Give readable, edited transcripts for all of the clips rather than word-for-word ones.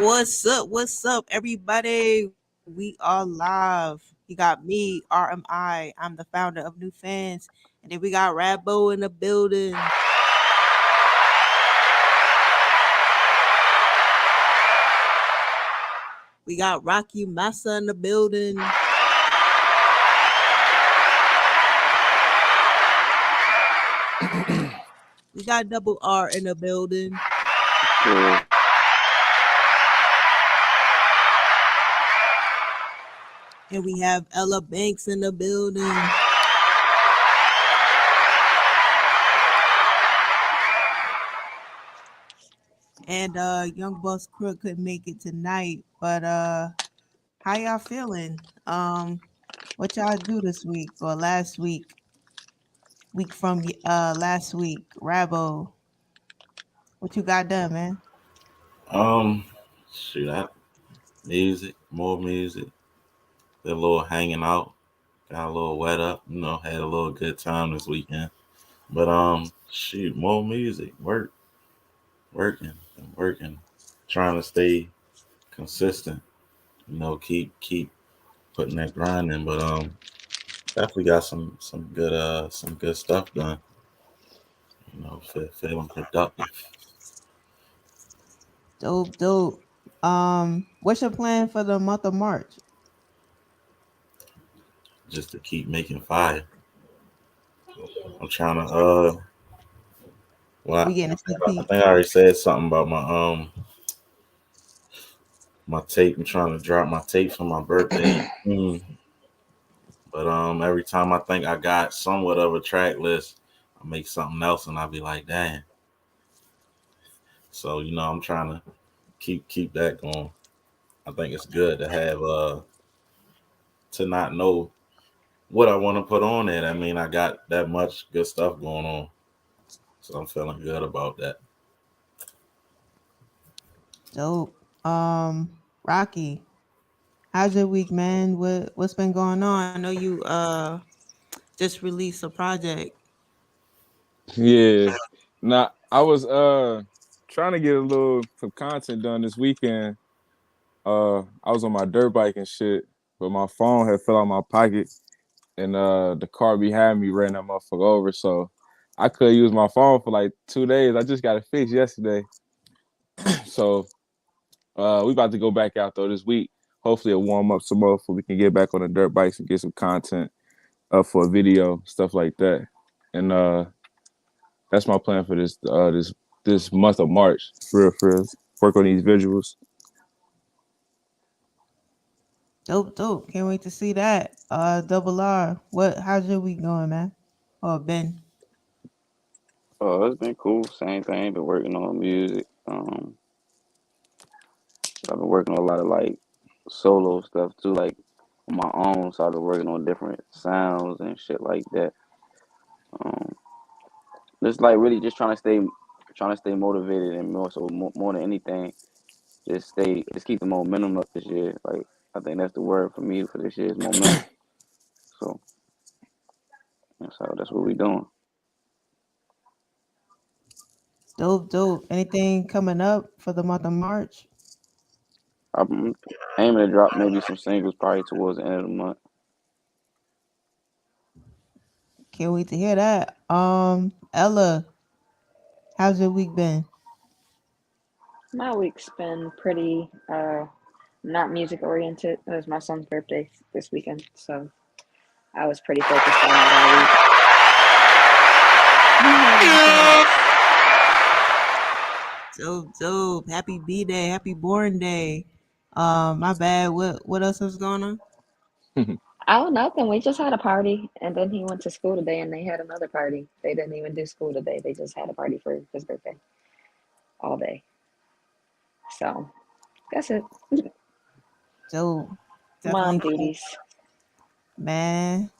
What's up, everybody? We are live. You got me, RMI. I'm the founder of NEWFANS. And then we got Rabbo in the building. We got Rocimasa in the building. We got Double R in the building. Yeah. And we have Ella Banks in the building. And young Boss Crook couldn't make it tonight, but how y'all feeling? What y'all do this week or last week? Week from last week, Rabbo. What you got done, man? Um, shoot, music, more music. Did a little hanging out, got a little wet up. Had a little good time this weekend. But shoot, more music, working, trying to stay consistent. Keep putting that grind in. But definitely got some good stuff done. Feeling productive. Dope. What's your plan for the month of March? Just to keep making fire. I'm trying to well, We getting a sneak I peek. think I already said something about my tape. I'm trying to drop my tapes for my birthday. But every time I think I got somewhat of a track list, I make something else and I'll be like, dang. So, I'm trying to keep that going. I think it's good to have to not know what I want to put on it. I mean, I got that much good stuff going on. So I'm feeling good about that. Dope. Rocky, how's your week, man? What's been going on? I know you just released a project. Yeah. Now I was trying to get a little some content done this weekend. I was on my dirt bike and shit, but my phone had fell out of my pocket and the car behind me ran that motherfucker over. So I could use my phone for like 2 days. I just got it fixed yesterday. So we about to go back out though this week. Hopefully it'll warm up some more so we can get back on the dirt bikes and get some content up for a video, stuff like that. And that's my plan for this month of March. For real. Work on these visuals. Dope. Can't wait to see that. Double R. How's your week going, man? Or Ben? Oh, it's been cool. Same thing. Been working on music. I've been working on a lot of like solo stuff too, like on my own. So I've been working on different sounds and shit like that. Um, just like really just trying to stay motivated and more than anything, just keep the momentum up this year. Like I think that's the word for me for this year is momentum. So that's what we doing. Dope. Anything coming up for the month of March? I'm aiming to drop maybe some singles probably towards the end of the month. Can't wait to hear that. Ella, how's your week been? My week's been pretty not music oriented. It was my son's birthday this weekend, so I was pretty focused on that all week. Dope. Happy B Day. Happy Born Day. My bad. What else is going on? Oh, nothing. We just had a party, and then he went to school today, and they had another party. They didn't even do school today. They just had a party for his birthday all day. So that's it. Dope. Mom Definitely cool. duties. Man,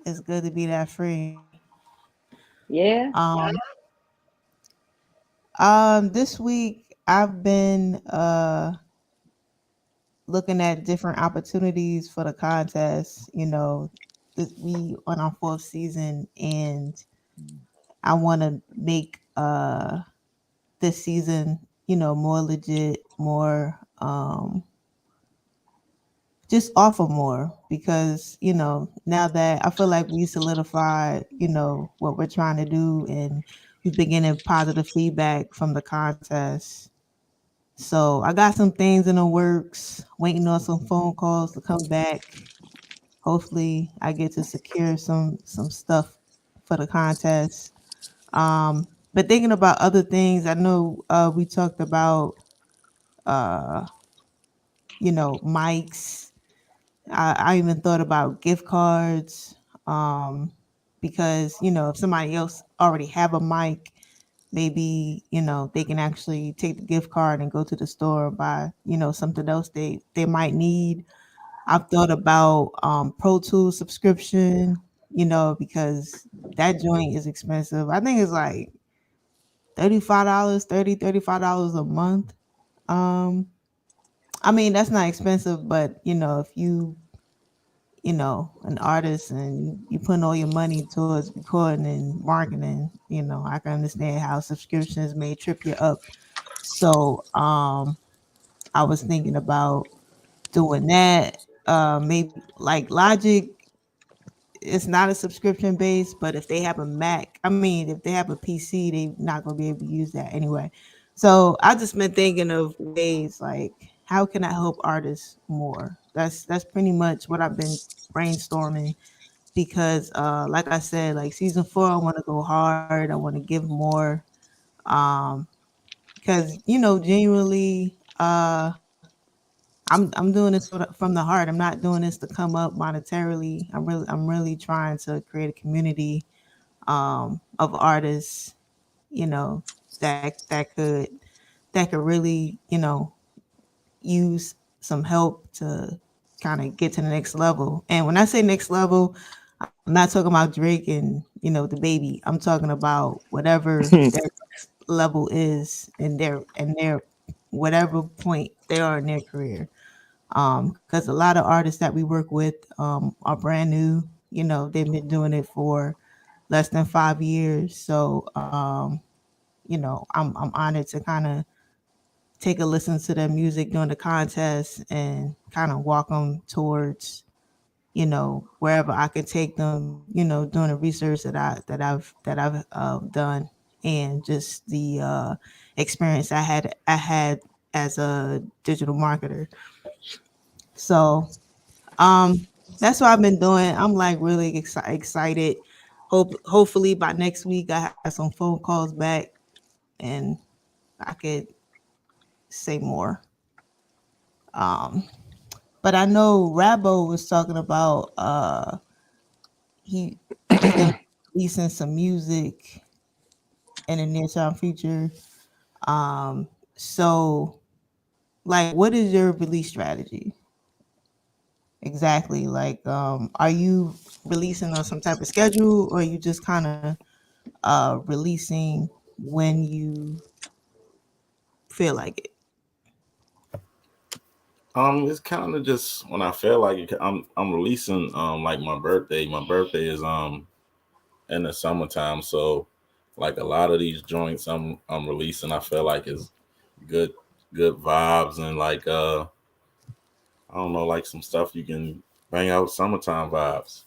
it's good to be that free. Yeah. This week I've been looking at different opportunities for the contest. We on our fourth season, and I want to make this season more legit, more just offer more because now that I feel like we solidified what we're trying to do, and we've been getting positive feedback from the contest. So I got some things in the works, waiting on some phone calls to come back. Hopefully I get to secure some stuff for the contest. But thinking about other things, I know we talked about uh mics. I even thought about gift cards, um, because if somebody else already have a mic, maybe they can actually take the gift card and go to the store and buy something else they might need. I've thought about Pro Tools subscription, because that joint is expensive. I think it's like $35, 35 dollars a month. Um, I mean that's not expensive, but if an artist and you putting all your money towards recording and marketing, I can understand how subscriptions may trip you up. So I was thinking about doing that. Maybe like Logic, it's not a subscription base, but if they have a Mac, I mean, if they have a PC, they not gonna be able to use that anyway. So I just been thinking of ways like how can I help artists more? That's pretty much what I've been brainstorming because like I said, like season 4 I want to go hard, I want to give more, um because genuinely I'm doing this from the heart. I'm not doing this to come up monetarily. I'm really trying to create a community of artists, you know, that could really, use some help to kind of get to the next level. And when I say next level, I'm not talking about Drake and, the baby. I'm talking about whatever their next level is in their whatever point they are in their career. Because a lot of artists that we work with are brand new. They've been doing it for less than 5 years. So I'm honored to kind of take a listen to their music during the contest and kind of walk them towards wherever I could take them, doing the research that I've done, and just the experience I had as a digital marketer. So that's what I've been doing. I'm like really excited. Hopefully by next week I have some phone calls back and I could say more. Um, but I know Rabbo was talking about he is gonna be releasing some music in the near term future. Um, so like, what is your release strategy exactly? Like, are you releasing on some type of schedule, or are you just kind of releasing when you feel like it? It's kind of just when I feel like it. I'm releasing like my birthday. My birthday is in the summertime, so like a lot of these joints I'm releasing, I feel like is good good vibes and like I don't know, like some stuff you can bang out summertime vibes.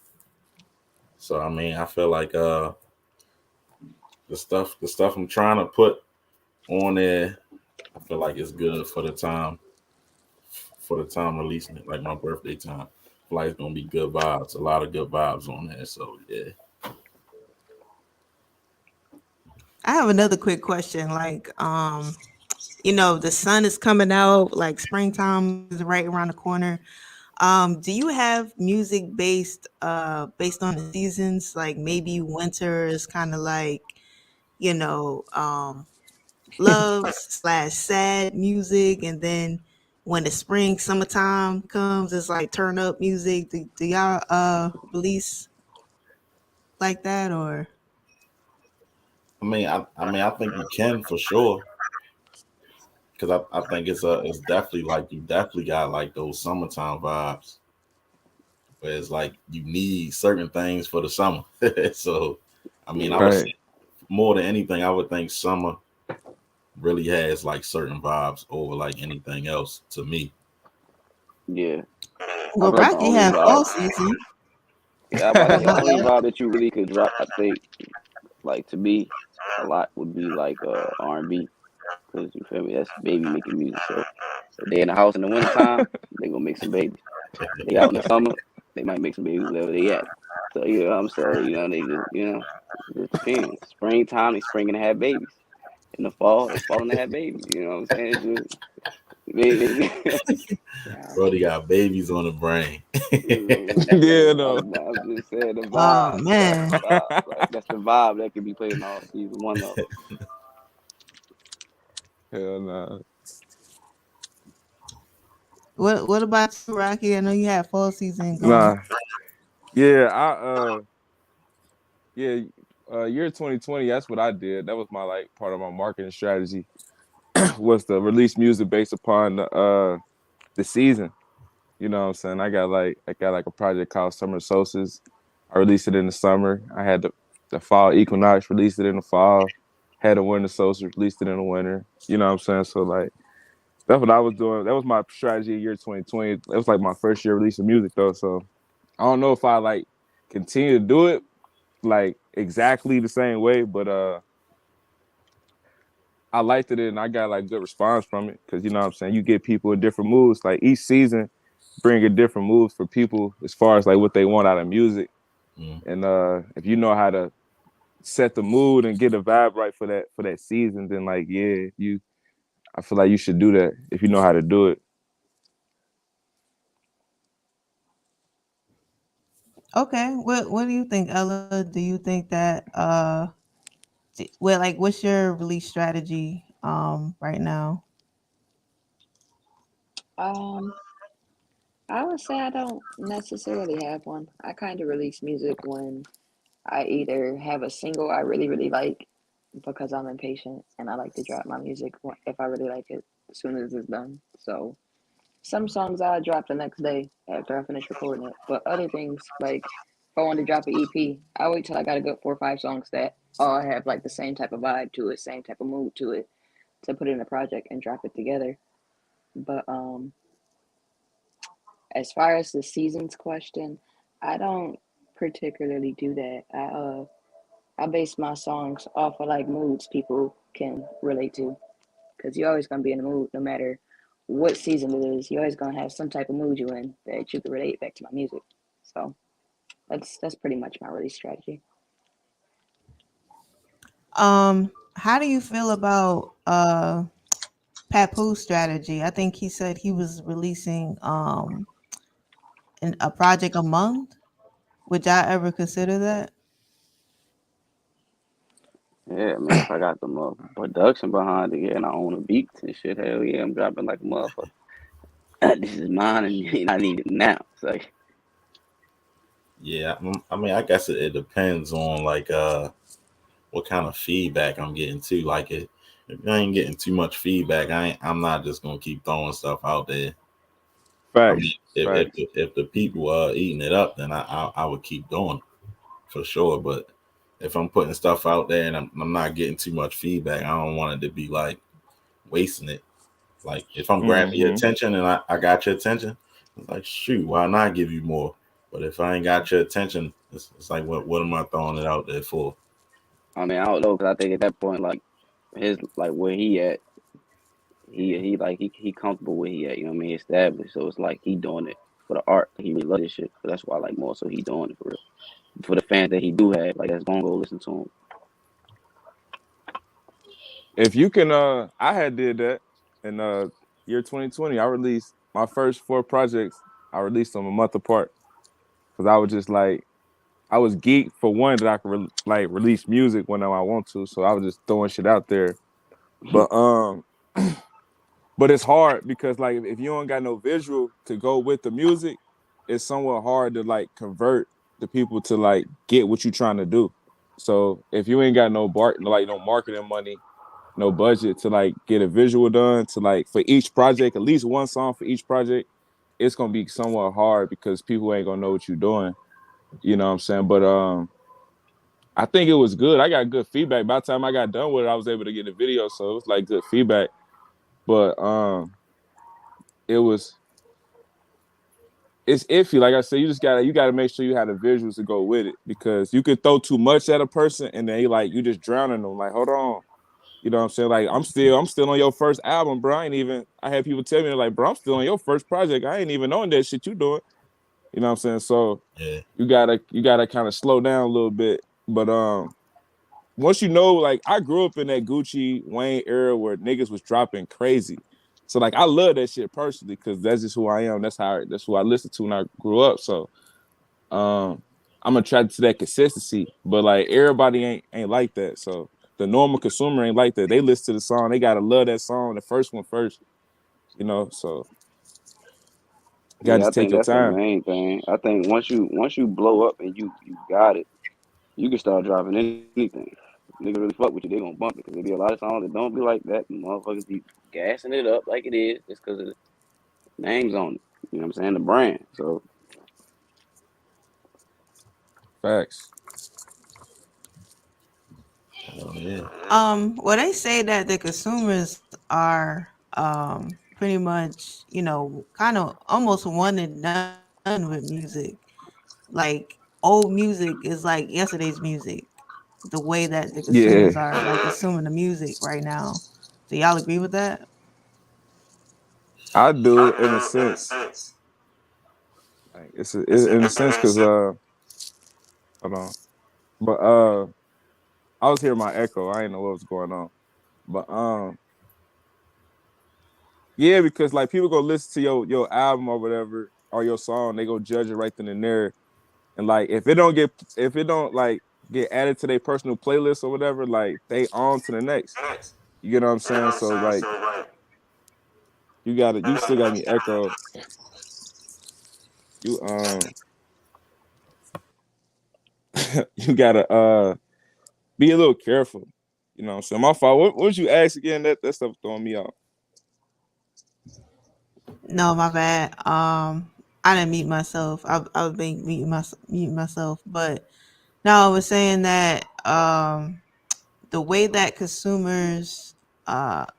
So I mean, I feel like the stuff I'm trying to put on there, I feel like it's good for the time releasing it, like my birthday time. I feel like it's gonna be good vibes, a lot of good vibes on there. So yeah. I have another quick question. Like, the sun is coming out, like springtime is right around the corner. Do you have music based on the seasons? Like maybe winter is kind of like, you know, um love slash sad music, and then when the spring summertime comes, it's like turn up music. Do y'all release like that or? I think you can for sure, because I think it's definitely like you definitely got like those summertime vibes, where it's like you need certain things for the summer. So I mean, I would Right. say more than anything, I would think summer really has like certain vibes over like anything else to me. Yeah, I Well, feel like the Rocky only had vibe. fall season. Yeah, I about to say the only vibe that you really could drop, I think, like to me, a lot would be like R&B, because you feel me, that's baby making music. So if they in the house in the wintertime, they gonna make some babies. They out in the summer, they might make some babies wherever they at. So you know what I'm saying, they just it just depends. Springtime, they springing to have babies. In the fall, they falling to have babies. You know what I'm saying? It's just Yeah. Brody got babies on the brain. Yeah, no, I'm just saying the Oh vibe, like the man, vibe, like that's the vibe that could be played in all season. One of them. hell no. what about you, Rocky? I know you had fall season going. Nah, yeah, yeah, year 2020. That's what I did. That was my like part of my marketing strategy was to release music based upon the season. You know what I'm saying? I got like a project called Summer Solstice. I released it in the summer. I had the fall equinox, released it in the fall. Had a winter solstice, released it in the winter. You know what I'm saying? So like that's what I was doing. That was my strategy year 2020. It was like my first year releasing music though. So I don't know if I like continue to do it like exactly the same way, but I liked it and I got like good response from it because you know what I'm saying. You get people in different moods. Like each season, bring a different mood for people as far as like what they want out of music. Mm. And if you know how to set the mood and get a vibe right for that season, then like yeah, you I feel like you should do that if you know how to do it. Okay, what do you think, Ella? Do you think that well, like, what's your release strategy right now? Um, I would say I don't necessarily have one. I kind of release music when I either have a single I really, really like because I'm impatient and I like to drop my music if I really like it as soon as it's done. So some songs I drop the next day after I finish recording it, but other things like if I want to drop an EP, I wait till I got a good 4 or 5 songs that all have like the same type of vibe to it, same type of mood to it, to put in a project and drop it together. But as far as the seasons question, I don't particularly do that. I base my songs off of like moods people can relate to, because you're always gonna be in the mood no matter what season it is. You're always gonna have some type of mood you in that you can relate back to my music. So that's pretty much my release strategy. How do you feel about Papoose strategy? I think he said he was releasing a project a month. Would y'all ever consider that? Yeah, I mean, if I got the production behind it, yeah, and I own the beats and shit, hell yeah, I'm dropping like a motherfucker. This is mine, and I need it now. It's like, Yeah, I mean, I guess it depends on like what kind of feedback I'm getting too. Like if I ain't getting too much feedback, I'm not just gonna keep throwing stuff out there. I mean, Facts, if facts. if the people are eating it up, then I would keep doing it for sure. But if I'm putting stuff out there and I'm not getting too much feedback, I don't want it to be like wasting it. Like if I'm grabbing your Mm-hmm. attention and I got your attention, it's like shoot, why not give you more? But if I ain't got your attention, it's like what am I throwing it out there for? I mean, I don't know, because I think at that point, like his like where he at, he like he comfortable where he at. You know what I mean? Established, so it's like he doing it for the art. He really love this shit. So that's why I like more. So he doing it for real. For the fans that he do have, like that's gonna go listen to him. If you can, I had did that in year 2020. I released my first 4 projects. I released them a month apart because I was just like I was geeked for one that I could like release music whenever I want to. So I was just throwing shit out there. But but it's hard because like if you don't got no visual to go with the music, it's somewhat hard to like convert the people to like get what you're trying to do. So if you ain't got no marketing money, no budget to like get a visual done to like for each project, at least one song for each project, it's gonna be somewhat hard because people ain't gonna know what you're doing. You know what I'm saying? But I think it was good. I got good feedback. By the time I got done with it, I was able to get a video, so it was like good feedback. But it was it's iffy. Like I said, you gotta make sure you have the visuals to go with it because you could throw too much at a person and they like you just drowning them. Like, hold on. You know what I'm saying? Like, I'm still on your first album, bro. I had people tell me like, bro, I'm still on your first project. I ain't even knowing that shit you doing. You know what I'm saying? So Yeah. you gotta kind of slow down a little bit. But once you know, like I grew up in that Gucci Wayne era where niggas was dropping crazy. So like I love that shit personally because that's just who I am. That's who I listened to when I grew up. So um I'm attracted to that consistency. But like everybody ain't like that. So the normal consumer ain't like that. They listen to the song, they gotta love that song, the first one first, so you gotta Yeah, I just take think your that's the time. main thing. I think once you blow up and you got it, you can start dropping anything. Niggas really fuck with you, they gonna bump it. Cause there be a lot of songs that don't be like that. Motherfuckers be gassing it up like it is just cause of the names on it. You know what I'm saying? The brand. So Facts. Oh yeah. Well, they say that the consumers are pretty much, kind of almost one and done with music. Like old music is like yesterday's music. The way that the consumers Yeah, are like consuming the music right now. Do y'all agree with that? I do in a sense. Like it's in a sense because hold on. But I was hearing my echo. I didn't know what was going on. But yeah, because like people go listen to your album or whatever or your song, they go judge it right then and there. And like if it don't like get added to their personal playlist or whatever, like they on to the next. You get what I'm saying? So like you still got me echo. You you gotta be a little careful. You know what I'm saying? My fault. What would you ask again? That stuff throwing me off. No, my bad. I didn't mute myself. I was being mute myself, but no, I was saying that the way that consumers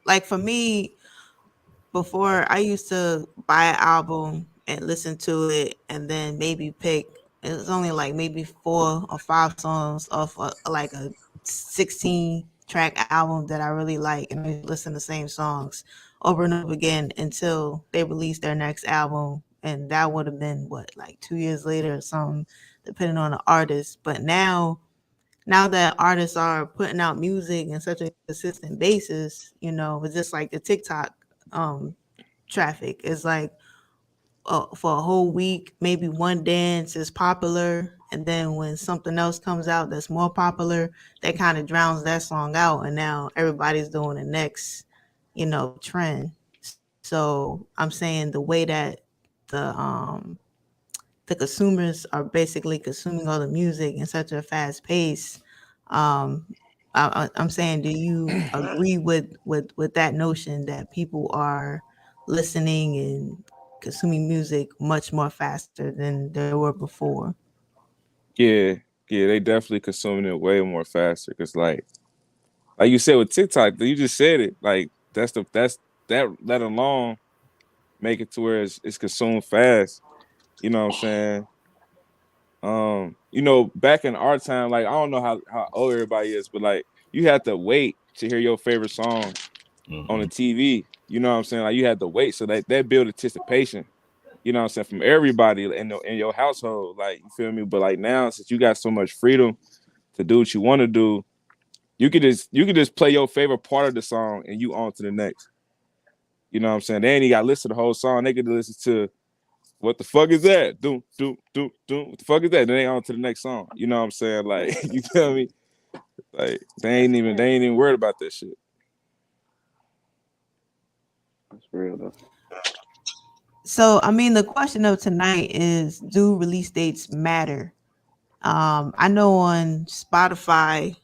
like for me, before I used to buy an album and listen to it and then maybe pick, it was only like maybe 4 or 5 songs off like a 16 track album that I really like, and I used to listen to the same songs over and over again until they released their next album, and that would have been what, like 2 years later or something, depending on the artist. But now that artists are putting out music in such a consistent basis, it's just like the TikTok um traffic. It's like for a whole week, maybe one dance is popular, and then when something else comes out that's more popular, that kind of drowns that song out, and now everybody's doing the next, trend. So I'm saying the way that the consumers are basically consuming all the music in such a fast pace. Um, I'm saying, do you agree with that notion that people are listening and consuming music much more faster than they were before? Yeah, yeah, they definitely consuming it way more faster. Cause like you said with TikTok, you just said it. Like that alone make it to where it's consumed fast. You know what I'm saying? Back in our time, like I don't know how old everybody is, but like you had to wait to hear your favorite song on the Mm-hmm. TV. You know what I'm saying? Like you had to wait, so that built anticipation. You know what I'm saying, from everybody in your household. Like you feel me? But like now, since you got so much freedom to do what you want to do, you could just play your favorite part of the song and you on to the next. You know what I'm saying? They ain't even got to listen to the whole song. They could listen to what the fuck is that? Do do do do. What the fuck is that? Then they on to the next song. You know what I'm saying? Like you feel me? Like they ain't even worried about that shit. that's real though. So I mean, the question of tonight is, do release dates matter? I know on Spotify,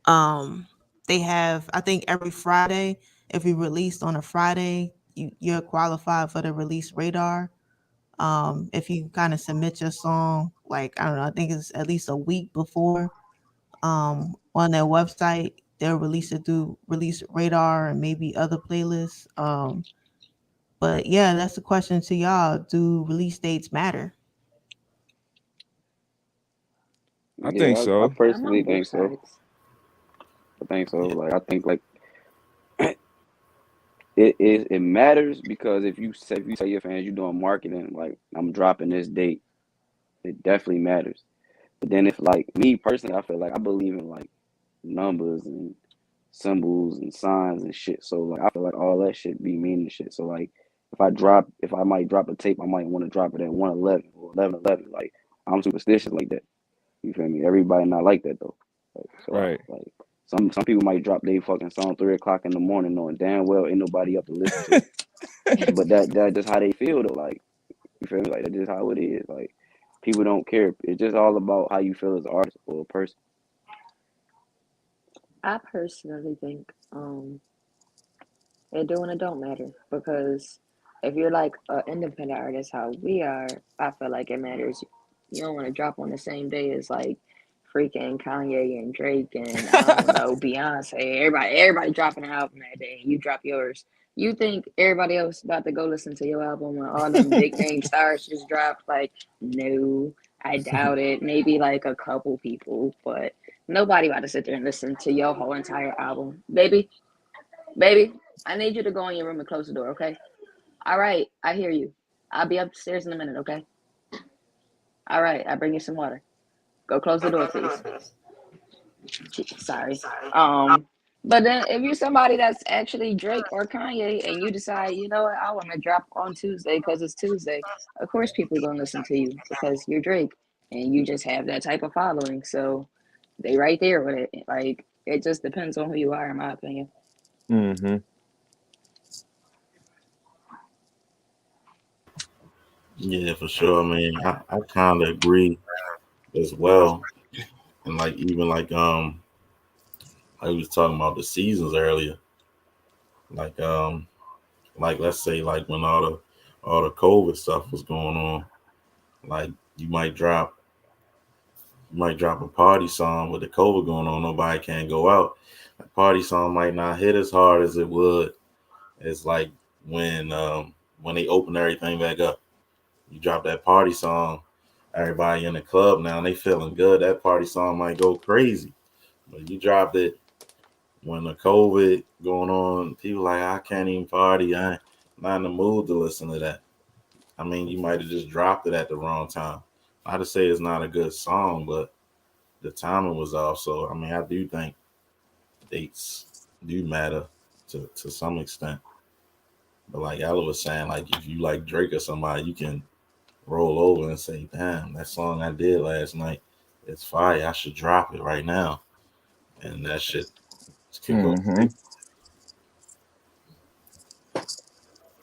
um they have, I think, every Friday, if you released on a Friday, you're qualified for the release radar. If you kind of submit your song, like, I don't know, I think it's at least a week before, on their website. They'll release it through Release Radar and maybe other playlists. But yeah, that's the question to y'all. Do release dates matter? I think I so. I'm on personally both think so. sides. I think so. Yeah. Like I think like it matters because if you say your fans you doing marketing, like I'm dropping this date, it definitely matters. But then if like me personally, I feel like I believe in like numbers and symbols and signs and shit. So like I feel like all that shit be meaning shit. So like if I might drop a tape, I might want to drop it at 111 or 1111. Like I'm superstitious like that. You feel me? Everybody not like that though. Like so Right. I like some people might drop their fucking song 3 o'clock in the morning knowing damn well ain't nobody up to listen to it. But that just how they feel though. Like you feel me? Like that's just how it is. Like people don't care. It's just all about how you feel as an artist or a person. I personally think it do and it don't matter because if you're like an independent artist, how we are, I feel like it matters. You don't want to drop on the same day as like freaking Kanye and Drake and I don't know Beyonce. Everybody dropping an album that day, and you drop yours. You think everybody else about to go listen to your album when all them big name stars just dropped? Like, no, I doubt it. Maybe like a couple people, but nobody about to sit there and listen to your whole entire album, baby. Baby, I need you to go in your room and close the door, okay? All right, I hear you. I'll be upstairs in a minute, okay? All right, I bring you some water. Go close the door, please. Sorry. Um, but then if you're somebody that's actually Drake or Kanye and you decide, you know what, I want to drop on Tuesday because it's Tuesday, of course people are gonna listen to you because you're Drake and you just have that type of following. So they right there with it. Like it just depends on who you are, in my opinion. Mm-hmm. Yeah, for sure. I mean, I kind of agree as well. And like even like we was talking about the seasons earlier. Like like let's say like when all the COVID stuff was going on, like you might drop a party song with the COVID going on, nobody can go out. A party song might not hit as hard as it would as like when they open everything back up. You drop that party song, everybody in the club now they feeling good. That party song might go crazy. But you dropped it when the COVID going on, people like I can't even party. I ain't not in the mood to listen to that. I mean, you might have just dropped it at the wrong time. Not to say it's not a good song, but the timing was off. So I mean, I do think dates do matter to some extent. But like Ella was saying, like if you like Drake or somebody, you can roll over and say, "Damn, that song I did last night, it's fire. I should drop it right now," and that shit could go Mm-hmm. crazy.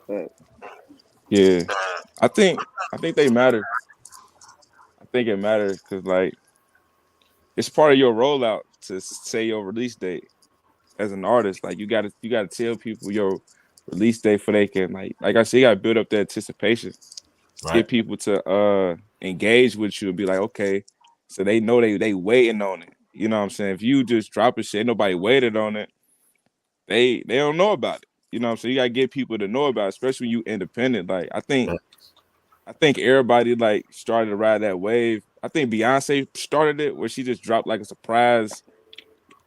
But Yeah. I think I think they matter. I think it matters because like it's part of your rollout to say your release date as an artist. Like you gotta tell people your release date for they can like I said, you gotta build up that anticipation. Right? Get people to engage with you and be like, okay, so they know they waiting on it. You know what I'm saying? If you just drop a shit, ain't nobody waited on it, they don't know about it. You know what I'm saying? You gotta get people to know about it, especially when you independent. Like I think everybody like started to ride that wave. I think Beyonce started it where she just dropped like a surprise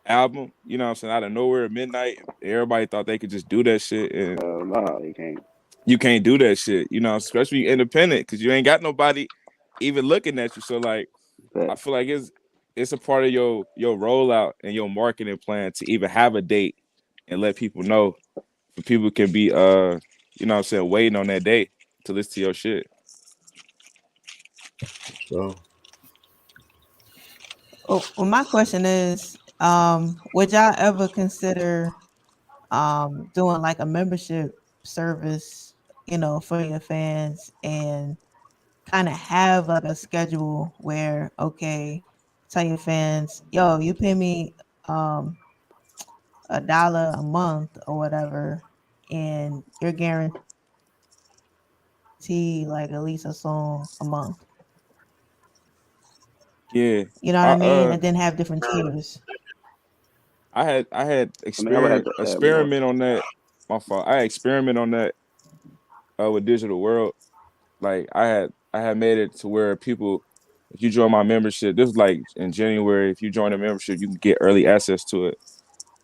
album, you know what I'm saying, out of nowhere at midnight. Everybody thought they could just do that shit. And no, you can't. you can't do that shit, you know, especially you independent because you ain't got nobody even looking at you. So like I But feel like it's a part of your rollout and your marketing plan to even have a date and let people know for people can be you know what I'm saying, waiting on that day to listen to your shit. So Well, my question is, would y'all ever consider doing like a membership service, for your fans and kind of have like a schedule where, okay, tell your fans, yo, you pay me um $1 a month or whatever, and you're guaranteed like at least a song a month. Yeah. You know what I I mean? And then have different tiers. I had I mean, I would have to add more. experiment on that. My fault. I experiment on that with Digital World. Like I had made it to where people, if you join my membership, this was like in January. If you join a membership, you can get early access to it.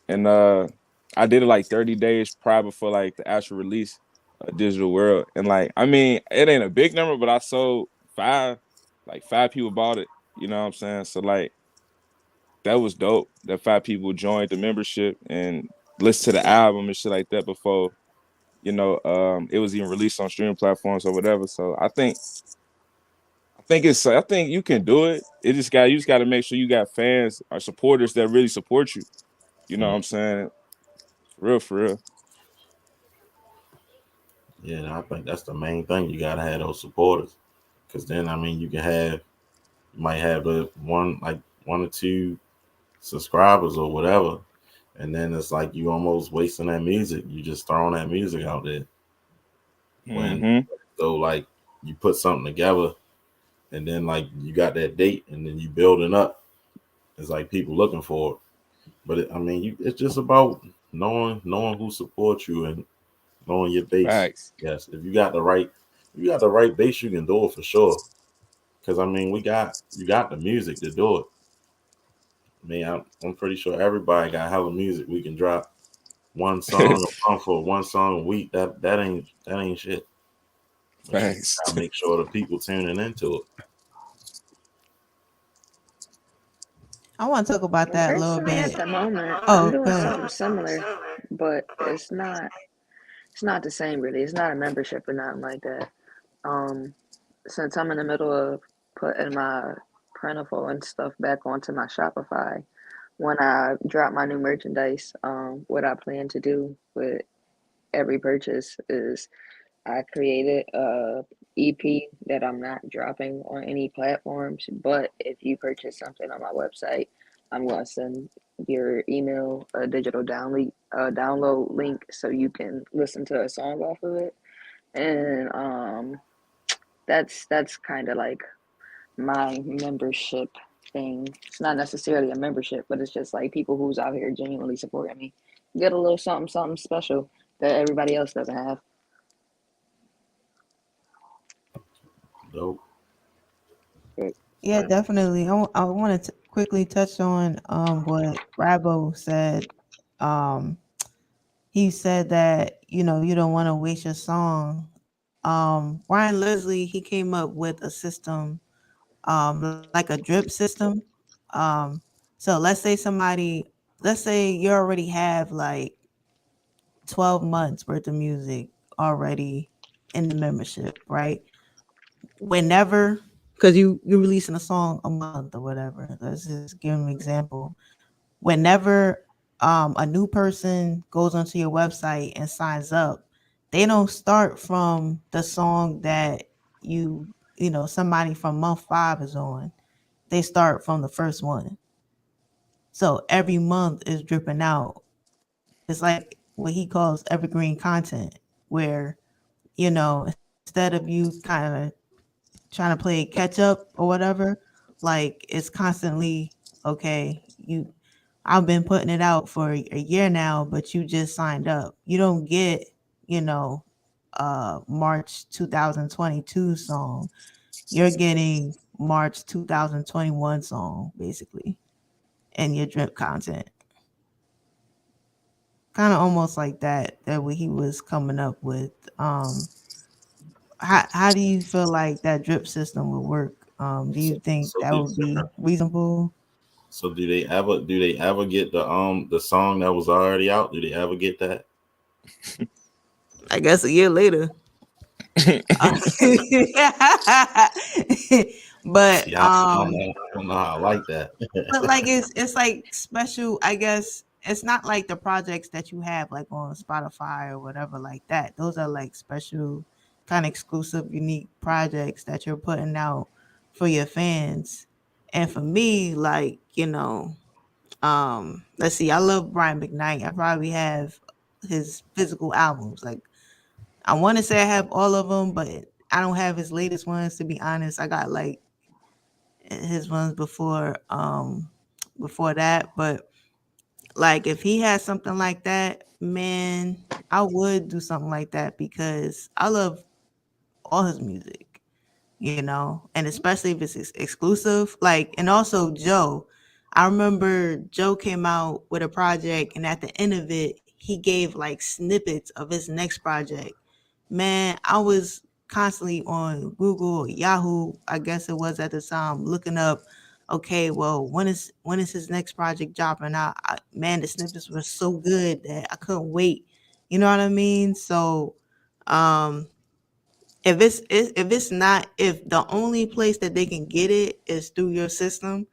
And I did it like 30 days prior before like the actual release of Digital World. And like, I mean, it ain't a big number, but I sold five, like five people bought it. You know what I'm saying? So like that was dope. That five people joined the membership and listened to the album and shit like that before, it was even released on streaming platforms or whatever. So I think you can do it. You just gotta make sure you got fans or supporters that really support you. You know what Mm. I'm saying? For real, for real. Yeah, I think that's the main thing. You gotta have those supporters, because then I mean, you might have the one or two subscribers or whatever, and then it's like you almost wasting that music. You just throwing that music out there. When Hmm. so like you put something together, and then like you got that date, and then you building up. It's like people looking for it. But I mean, it's just about knowing who supports you and knowing your base. Facts. Yes, if you got the right base, you can do it for sure. Because I mean, you got the music to do it. I mean, I'm pretty sure everybody got hella music. We can drop one song a month or one song a week. That ain't shit. But you Facts. gotta make sure the people tuning into it. I want to talk about And that a little personally, at bit. the moment, I'm Oh, doing good. something similar, but it's not the same really. It's not a membership or nothing like that. Um, since I'm in the middle of putting my Printful and stuff back onto my Shopify, when I drop my new merchandise, what I plan to do with every purchase is I created a EP that I'm not dropping on any platforms, but if you purchase something on my website, I'm going to send your email a digital download link so you can listen to a song off of it. And that's kind of like my membership thing. It's not necessarily a membership, but it's just like people who's out here genuinely supporting me get a little something something special that everybody else doesn't have. Dope. Yeah, definitely. I wanted to quickly touch on what Rabbo said. Um, he said that you don't want to waste your song. Ryan Leslie, he came up with a system, like a drip system. Um, so let's say you already have like 12 months worth of music already in the membership, right? Whenever, because you're releasing a song a month or whatever. Let's just give an example. Whenever a new person goes onto your website and signs up, they don't start from the song that somebody from month 5 is on. They start from the first one. So every month is dripping out. It's like what he calls evergreen content, where instead of you kind of trying to play catch up or whatever, like it's constantly okay. I've been putting it out for a year now, but you just signed up. You don't get, you know, March 2022 song. You're getting March 2021 song basically in your drip content. Kind of almost like that what he was coming up with. How do you feel like that drip system would work? Do you So, think so that do, would be reasonable? so do they ever get the song that was already out? Do they ever get that? I guess a year later. but See, I don't know how I like that. but like it's like special, I guess. It's not like the projects that you have like on Spotify or whatever like that. Those are like special, kind of exclusive, unique projects that you're putting out for your fans. And for me, like, let's see, I love Brian McKnight. I probably have his physical albums. Like, I want to say I have all of them, but I don't have his latest ones, to be honest. I got like his ones before that. But like if he had something like that, man, I would do something like that because I love all his music, you know, and especially if it's exclusive. Like, and also Joe. I remember Joe came out with a project, and at the end of it, he gave like snippets of his next project. Man, I was constantly on Google, Yahoo, I guess it was at the time, looking up. Okay, well, when is his next project dropping? Man, the snippets were so good that I couldn't wait. You know what I mean? So, um, if it's not, if the only place that they can get it is through your system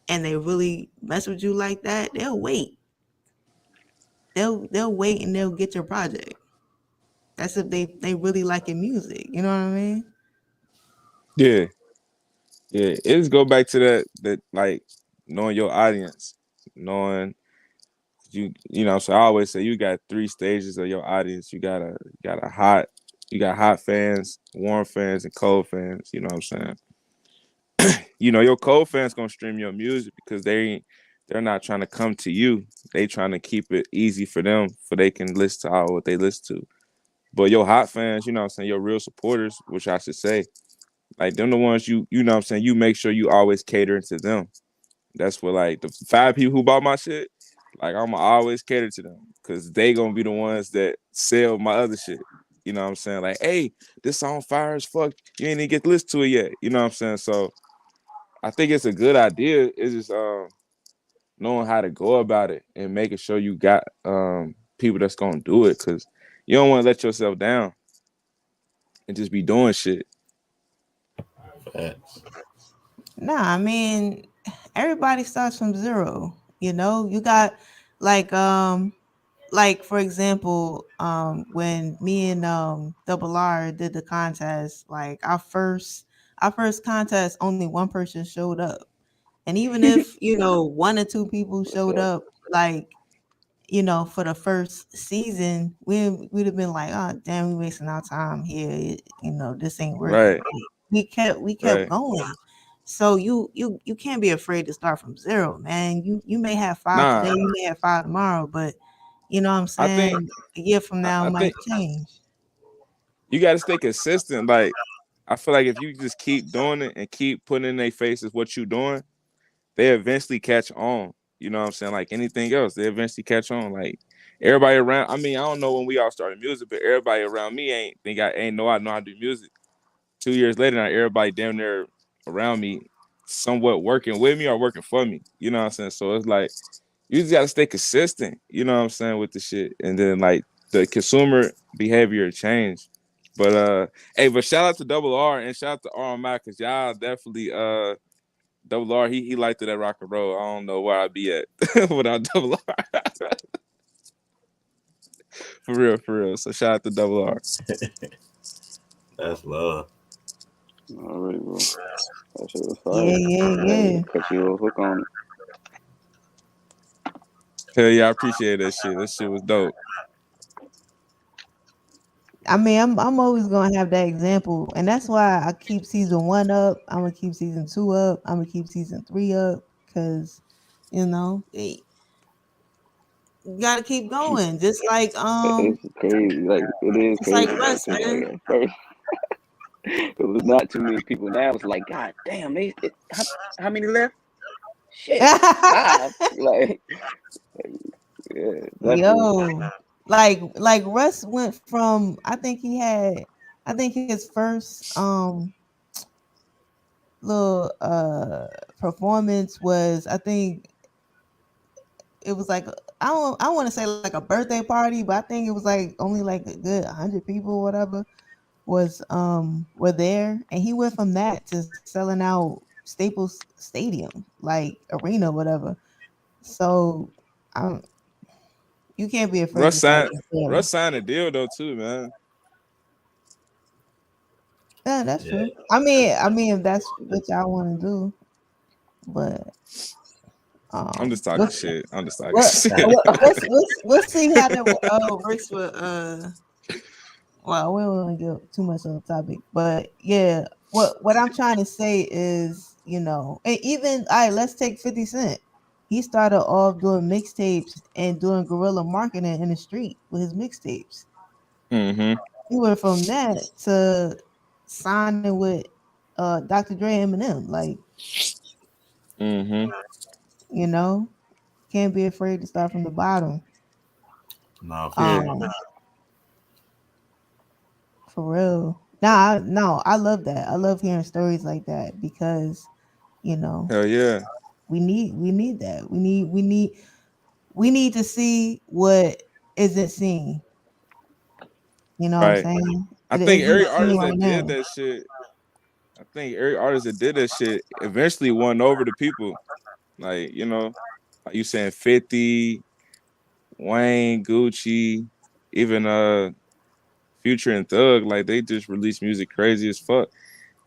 and they really mess with you like that, they'll wait. They'll wait and they'll get your project. That's if they really like your music. You know what I mean? Yeah, yeah. It's go back to that like knowing your audience, knowing you know. So I always say you got three stages of your audience. You got hot fans, warm fans, and cold fans. You know what I'm saying? You know your cold fans gonna stream your music because they're not trying to come to you. They trying to keep it easy for them, for they can listen to all what they listen to. But your hot fans, you know what I'm saying, your real supporters, which I should say, like them the ones you know what I'm saying, you make sure you always catering to them. That's what like the 5 people who bought my shit, like I'ma always cater to them because they gonna be the ones that sell my other shit. You know what I'm saying? Like, hey, this song fire as fuck. You ain't even get to listen to it yet. You know what I'm saying? So I think it's a good idea. It's just knowing how to go about it and making sure you got people that's gonna do it because you don't want to let yourself down and just be doing shit. Facts. Nah, I mean, everybody starts from zero. You know, you got like like for example, when me and Double R did the contest, like our first contest, only one person showed up. And even if, one or two people What's showed up? up, like, for the first season, we'd have been like, oh damn, we wasting our time here. This ain't worth it. Right, But we kept right. going. So you can't be afraid to start from zero, man. You may have five today, Nah, you may have five tomorrow, but you know what I'm I think saying? A year from now I might think change. you got to stay consistent. Like I feel like if you just keep doing it and keep putting in their faces what you doing, they eventually catch on. You know what I'm saying? Like anything else, they eventually catch on. Like everybody around. I mean, I don't know when we all started music, but everybody around me ain't I know how to do music. 2 years later, now everybody damn near around me, somewhat working with me or working for me. You know what I'm saying? So it's like you just gotta stay consistent. You know what I'm saying with the shit, and then like the consumer behavior change. But hey, but shout out to Double R and shout out to RMI because y'all definitely Double R, he liked it at rock and roll. I don't know where I'd be at without Double R. For real, for real. So shout out to Double R. That's love. Already, bro. That shit was Yeah, fire. yeah, I had yeah. to cut you a hook on it. Hell yeah, I appreciate that shit. That shit was dope. I mean, I'm always gonna have that example, and that's why I keep season one up. I'm gonna keep season two up. I'm gonna keep season three up because, you gotta keep going. It's crazy. Like it is Just like crazy though, Russ, cause like man. at first it was not too many people. Now it's like, God damn, how many left? Shit, five. Like, yeah, definitely. Yo, like Russ went from, I think his first little performance was, I think it was like, I want to say like a birthday party, but I think it was like only like a good 100 people or whatever were there, and he went from that to selling out Staples Stadium, like arena, whatever. So um, you can't be afraid Russ to start signed from zero. Russ signed a deal though too, man. Yeah, that's Yeah. true. I mean, if that's what y'all want to do, but I'm just we'll talking see. shit. I'm just talking Well, shit. we'll see how that works with Well, we don't want to get too much on the topic, but yeah, what I'm trying to say is, And even all right, let's take 50 Cent. He started off doing mixtapes and doing guerrilla marketing in the street with his mixtapes. Mm-hmm. He went from that to signing with Dr. Dre and Eminem. Like, Mm-hmm. you know, can't be afraid to start from the bottom. No, for Yeah. sure. Um, for real. Nah, no, I love that. I love hearing stories like that because, you know, Hell yeah. we need that. We need to see what isn't seen. You know what I'm Right. saying? I It think isn't every seen artist right that did now. that shit, I think every artist that did that shit eventually won over the people. Like, like you saying 50, Wayne, Gucci, even Future and Thug, like they just released music crazy as fuck.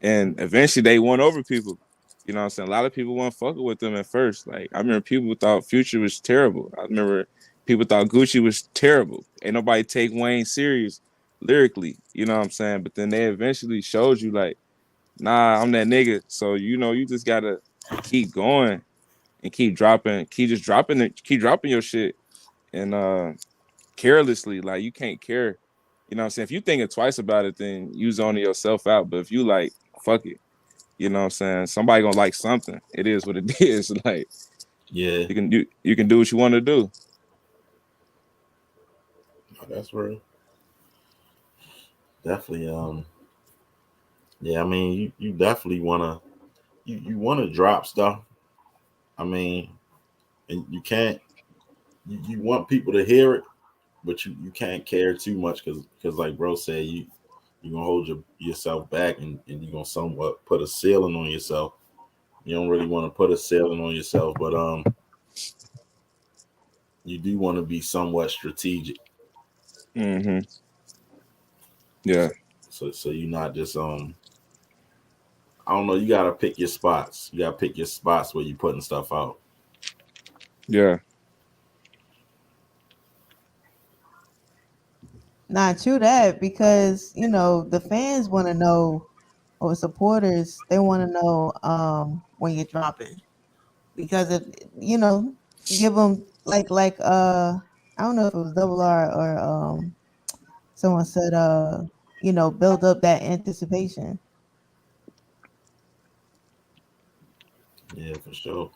And eventually they won over people. You know what I'm saying? A lot of people weren't fucking with them at first. Like I remember people thought Future was terrible. I remember people thought Gucci was terrible. Ain't nobody take Wayne serious lyrically. You know what I'm saying? But then they eventually showed you like, nah, I'm that nigga. So you just gotta keep going and keep dropping your shit and carelessly. Like you can't care. You know what I'm saying? If you thinking twice about it, then you zoning yourself out. But if you like, fuck it. You know what I'm saying? Somebody gonna like something. It is what it is. Like Yeah, you can do what you want to do. no, that's real. Definitely. Yeah, I mean, you definitely wanna you wanna drop stuff. I mean, and you can't. You want people to hear it, but you can't care too much because like bro said, you gonna hold yourself back and you're gonna somewhat put a ceiling on yourself. You don't really want to put a ceiling on yourself, but you do want to be somewhat strategic. Mm-hmm. Yeah. So you're not just I don't know, you gotta pick your spots. You gotta pick your spots where you're putting stuff out. Yeah. Not true that because the fans want to know, or supporters they want to know when you're dropping, because if give them I don't know if it was Double R or someone said build up that anticipation. Yeah, for sure.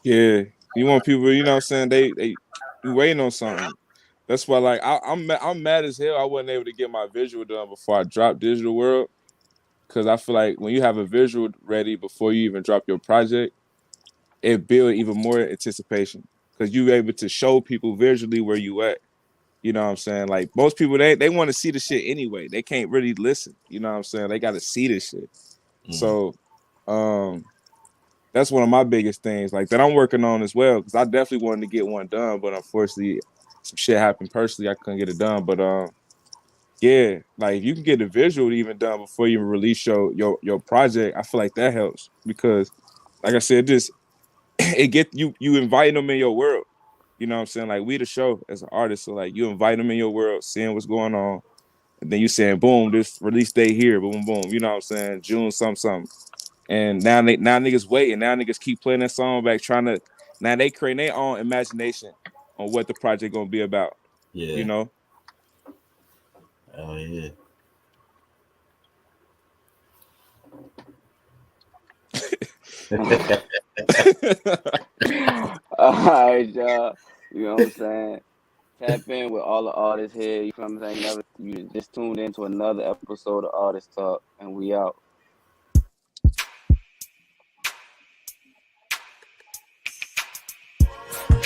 Yeah. You want people, you know what I'm saying? They you waiting on something. That's why like I'm mad as hell I wasn't able to get my visual done before I dropped Digital World. Cause I feel like when you have a visual ready before you even drop your project, it builds even more anticipation. Cause you're able to show people visually where you at. You know what I'm saying? Like most people, they want to see the shit anyway. They can't really listen. You know what I'm saying? They got to see this shit. Mm, So that's one of my biggest things, like that I'm working on as well. Because I definitely wanted to get one done, but unfortunately, some shit happened personally. I couldn't get it done. But yeah, like if you can get the visual even done before you release your project, I feel like that helps because, like I said, just it get you invite them in your world. You know what I'm saying? Like we the show as an artist, so like you invite them in your world, seeing what's going on, and then you saying, boom, this release date here, boom, boom. You know what I'm saying? June something something. And now niggas waiting. Now niggas keep playing that song back, trying to now they create their own imagination on what the project gonna be about. You yeah. know? Oh yeah. All right, y'all. You know what I'm saying? Tap in with all the artists here. You feel what I'm saying? You just tuned into another episode of Artist Talk, and we out.